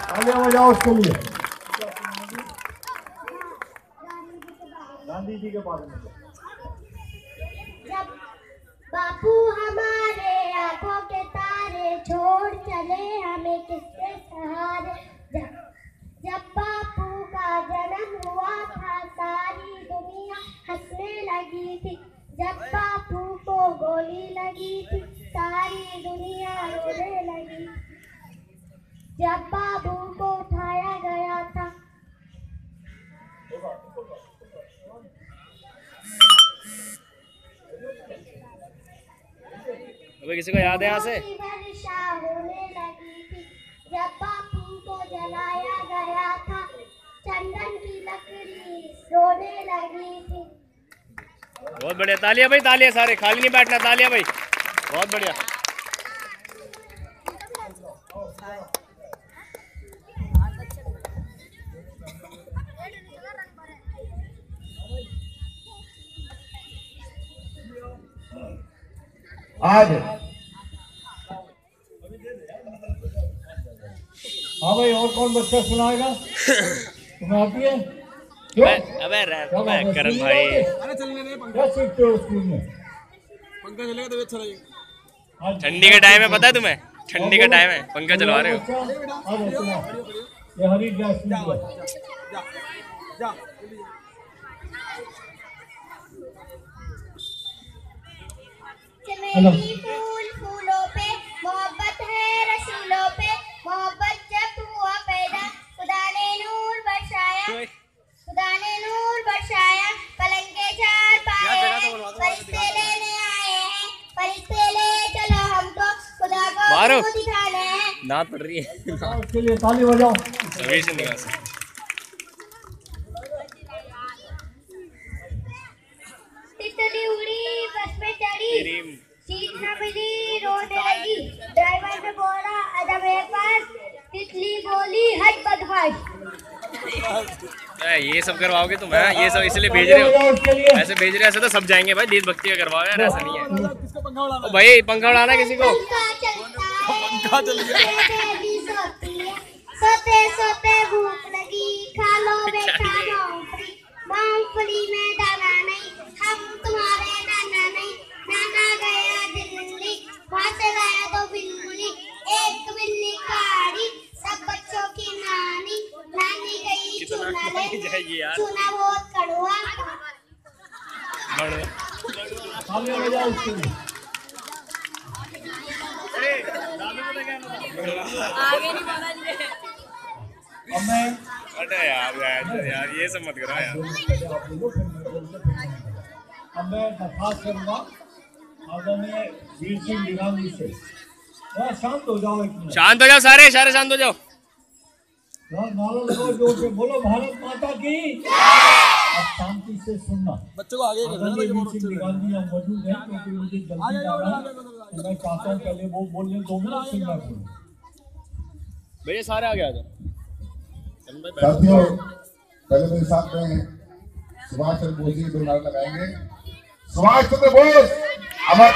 आगे बजाओ उसके लिए। गांधी जी के बारे में। जब बापू हमारे आंखों के तारे छोड़ चले हमें किसके सहारे, जब बापू का जन्म हुआ था सारी दुनिया हंसने लगी थी, जब बापू को गोली लगी थी सारी दुनिया रोने लगी, जब बाबू को उठाया गया था। अबे किसी को याद है यहाँ से? वर्षा होने लगी थी, जब बापू को जलाया गया था, चंदन की लकड़ी रोने लगी थी। बहुत बढ़िया, तालियां भाई, तालियां सारे, खाली नहीं बैठना, तालियां भाई, बहुत बढ़िया। आज हाँ भाई, और कौन बच्चा सुनाएगा? तुम्हें आती है? अबे करण भाई, क्या सीखते हो स्कूल में? पंखा चलेगा तो अच्छा लगेगा। ठंडी का टाइम है, पता है तुम्हें? ठंडी का टाइम है, पंखा चलवा रहे हो। ये हरी गैस जा चमेली फूल फूलों पे मोहब्बत है, रसीलों पे मोहब्बत जब हुआ पैदा, खुदा ने नूर बरसाया, खुदा ने नूर बरसाया, पलंग के चार पाए फरिश्ते लेने आए हैं, फरिश्ते ले चलो हमको खुदा को दिखाने हैं। नात पड़ रही है, उसके लिए ताली बजाओ। सभी से निकाल से। तितली उड़ी बस में चढ़ी, सीट न मिली रोने लगी, ड्राइवर ने बोला आजा मेरे पास, तितली बोली हट बदमाश। ये सब करवाओगे तुम? है ये सब इसलिए भेज रहे हो? ऐसे भेज रहे, ऐसे तो सब जाएंगे भाई, देशभक्ति का करवाओ यार, ऐसा नहीं है। भाई पंखा उड़ाना किसी को? पंखा चल गया। सोते सोते भूख लगी, खा लो बेटा मूंगफली, मूंगफली में दाना नहीं, हम तुम्हारे नाना नहीं, नाना गया दिल्ली, वहाँ से लाया दो बिल्ली, एक बिल्ली काड़ी, सब बच्चों की नानी, नानी गई चूना लेने, चूना बहुत कड़वा। आगे नहीं बढ़ा जी। अरे यार ये सब मत करो यार। अब मैं दरखास्त करूंगा आदरणीय वीर सिंह निगामी से, शांत हो जाओ, एक मिनट शांत हो जाओ, सारे शांत हो जाओ। नारा लगाओ जोर से, बोलो भारत माता की। अब शांति से सुनना। बच्चों को आगे आदरणीय वीर सिंह निगामी हम मौजूद हैं, क्योंकि मुझे जल्दी जाना है, तो मैं चाहता हूँ पहले वो बोलने 2 मिनट सुनना चाहिए। भैया सारे आगे आ जाओ। साथियों, पहले मेरे साथ में सुभाष चंद्र बोस जी के 2 नारे लगाएंगे। सुभाष चंद्र बोस अमर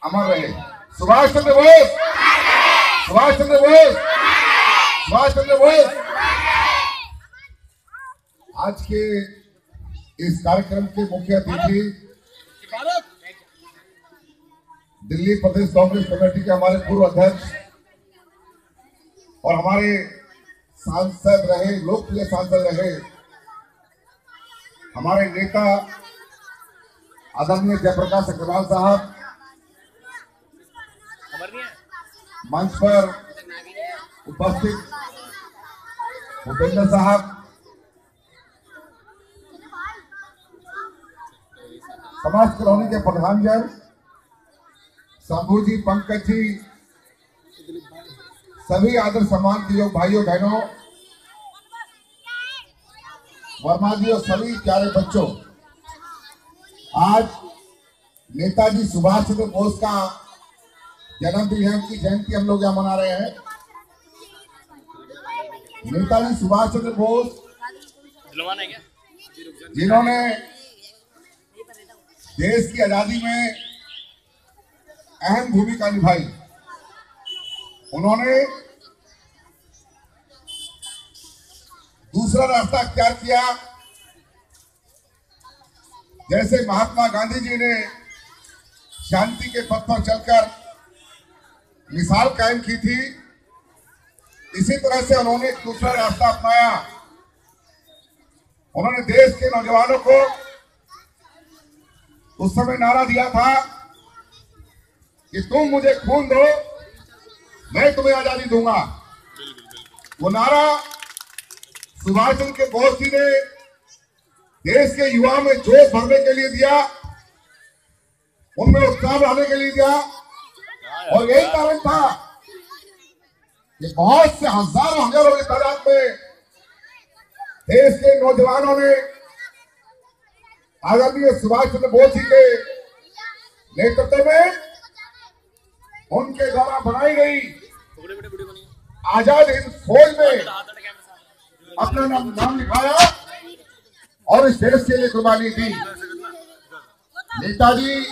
अमर रहे। सुभाष चंद्र बोस, सुभाष चंद्र बोस, सुभाष चंद्र बोस। आज के इस कार्यक्रम के मुख्य अतिथि दिल्ली प्रदेश कांग्रेस कमेटी के हमारे पूर्व अध्यक्ष और हमारे सांसद रहे, लोकप्रिय सांसद रहे, हमारे नेता आदरणीय जयप्रकाश अग्रवाल साहब, मंच पर उपस्थित भूपेंद्र साहब, समाज कॉलोनी के प्रधान जन शंभू जी, पंकज जी, सभी आदर सम्मान के योग भाइयों बहनों, वर्मा जी और सभी प्यारे बच्चों, आज नेताजी सुभाष चंद्र बोस का जन्मदिन है, उनकी जयंती हम लोग यहाँ मना रहे हैं। नेताजी सुभाष चंद्र बोस जिन्होंने देश की आजादी में अहम भूमिका निभाई, उन्होंने दूसरा रास्ता अख्तियार किया। जैसे महात्मा गांधी जी ने शांति के पथ पर चलकर मिसाल कायम की थी, इसी तरह से उन्होंने एक दूसरा रास्ता अपनाया। उन्होंने देश के नौजवानों को उस समय नारा दिया था कि तुम मुझे खून दो, मैं तुम्हें आजादी दूंगा। वो नारा सुभाष चंद्र बोस जी ने देश के युवा में जोश भरने के लिए दिया, उनमें उत्साह बढ़ाने के लिए दिया। और यही कारण था कि बहुत से हजारों की तादाद में देश के नौजवानों ने आदरणीय सुभाष चंद्र बोस जी के नेतृत्व में उनके द्वारा बनाई गई आजाद हिंद फौज में अपना नाम लिखाया और इस देश के लिए कुर्बानी दी। नेताजी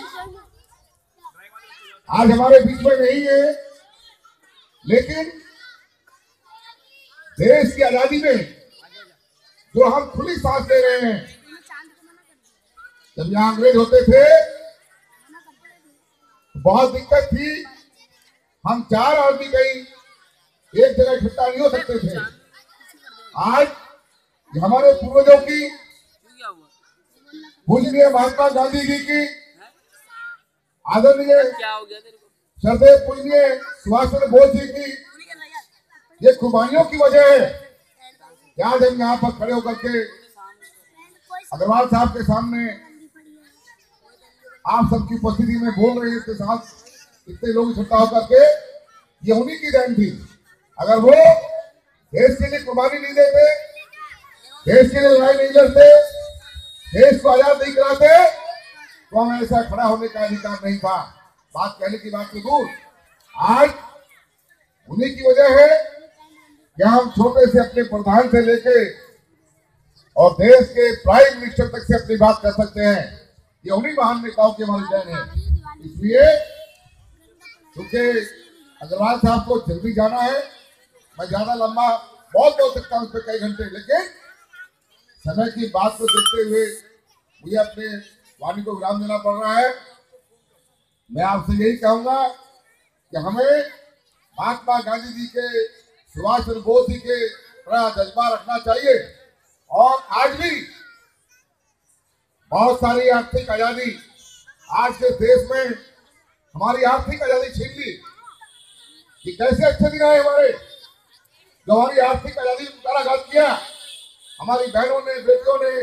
आज हमारे बीच में नहीं है, लेकिन देश की आजादी में जो हम खुली सांस ले रहे हैं, जब यहाँ अंग्रेज होते थे बहुत दिक्कत थी। हम 4 आदमी कहीं एक जगह इकट्ठा नहीं हो सकते थे। आज हमारे पूर्वजों की, पूजनीय महात्मा गांधी जी की, आदरणीय श्रद्धेय पूजनीय सुभाष चंद्र बोस जी की ये कुर्बानियों की वजह है कि आज हम यहाँ पर खड़े होकर के अग्रवाल साहब के सामने आप सबकी उपस्थिति में बोल रहे हैं। इसके साथ इतने लोग इकट्ठा होकर के, ये उन्हीं की देन थी। अगर वो देश के लिए कुर्बानी नहीं देते, देश के लिए लड़ाई नहीं लड़ते, देश को आजाद नहीं कराते, तो हमें ऐसा खड़ा होने का अधिकार नहीं था। बात कहने की बात तो दूर, आज उन्हीं की वजह है कि हम छोटे से अपने प्रधान से लेके और देश के प्राइम मिनिस्टर तक से अपनी बात कर सकते हैं। ये उन्हीं महान नेताओं की हमारी देन है। इसलिए क्योंकि अग्रवाल साहब को जल्दी जाना है, मैं ज्यादा लंबा बहुत बोल सकता हूँ इस पर कई घंटे, लेकिन समय की बात को देखते हुए मुझे अपने वाणी को विराम देना पड़ रहा है। मैं आपसे यही कहूंगा कि हमें महात्मा गांधी जी के, सुभाष चंद्र बोस जी के बड़ा जज्बा रखना चाहिए। और आज भी बहुत सारी आर्थिक आजादी आज के देश में, हमारी आर्थिक आजादी छीन ली। ये कैसे अच्छे दिन आए हमारे, जो हमारी आर्थिक आजादी को कारागार किया। हमारी बहनों ने, बेटियों ने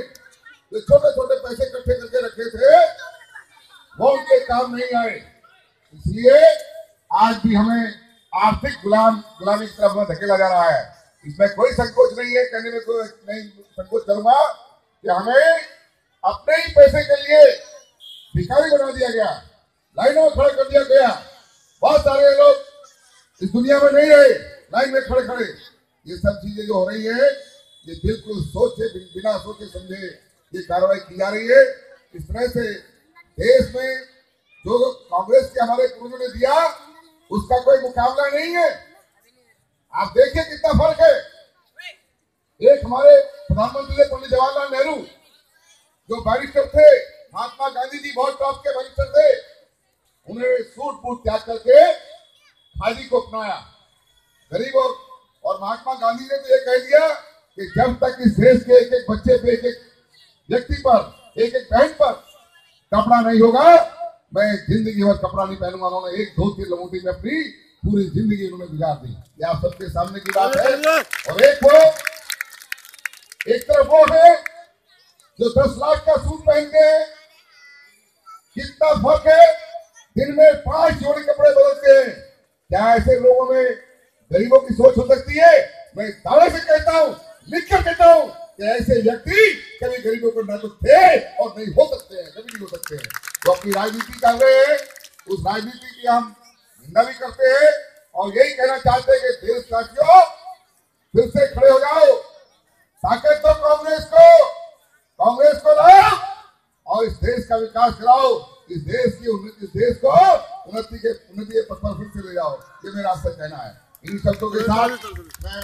जो छोटे छोटे पैसे इकट्ठे करके रखे थे, वो उनके काम नहीं आए। इसलिए आज भी हमें आर्थिक गुलामी की तरफ धकेला जा रहा है। इसमें कोई संकोच नहीं है, कहने में कोई नहीं संकोच करूंगा कि हमें अपने ही पैसे के लिए भिखारी बना दिया गया, लाइनों में खड़े कर दिया गया। बहुत सारे लोग इस दुनिया में नहीं रहे, लाइन में खड़े खड़े। ये सब चीजें जो हो रही है, ये बिल्कुल सोचे बिना सोचे समझे ये कार्रवाई की जा रही है। इस तरह से देश में जो कांग्रेस के हमारे पूर्वजों ने दिया, उसका कोई मुकाबला नहीं है। आप देखिए कितना फर्क है। एक हमारे प्रधानमंत्री थे पंडित जवाहरलाल नेहरू, जो बैरिस्टर थे। महात्मा गांधी जी बहुत टॉप के बैरिस्टर थे। उन्होंने सूट बूट त्याग करके खादी को अपनाया। गरीबों और महात्मा गांधी ने तो ये कह दिया कि जब तक इस देश के एक एक बच्चे पे, एक एक व्यक्ति पर, एक एक बहन पर कपड़ा नहीं होगा, मैं जिंदगी भर कपड़ा नहीं पहनूंगा। उन्होंने एक धोती लंगोटी में अपनी पूरी जिंदगी उन्होंने गुजार दी। ये आप सबके सामने की बात है। और एक तरफ वो है जो 10 लाख का सूट पहनते हैं। कितना फर्क है, दिन में 5 जोड़ी कपड़े बदलते हैं। क्या ऐसे लोगों में गरीबों की सोच हो सकती है? मैं दावे से कहता हूँ, लिखकर कहता हूँ कि ऐसे व्यक्ति कभी गरीबों को न तो थे और नहीं हो सकते हैं, कभी नहीं हो सकते हैं। तो अपनी राजनीति कर रहे हैं, उस राजनीति की हम निंदा भी करते हैं और यही कहना चाहते हैं कि देशवासियों फिर से खड़े हो जाओ, ताकत दो कांग्रेस को लाओ और इस देश का विकास कराओ। इस देश की उन्नति, इस देश को उन्नति के पथ पर फिर से ले जाओ। ये मेरा आपसे कहना है। इन शब्दों के साथ मैं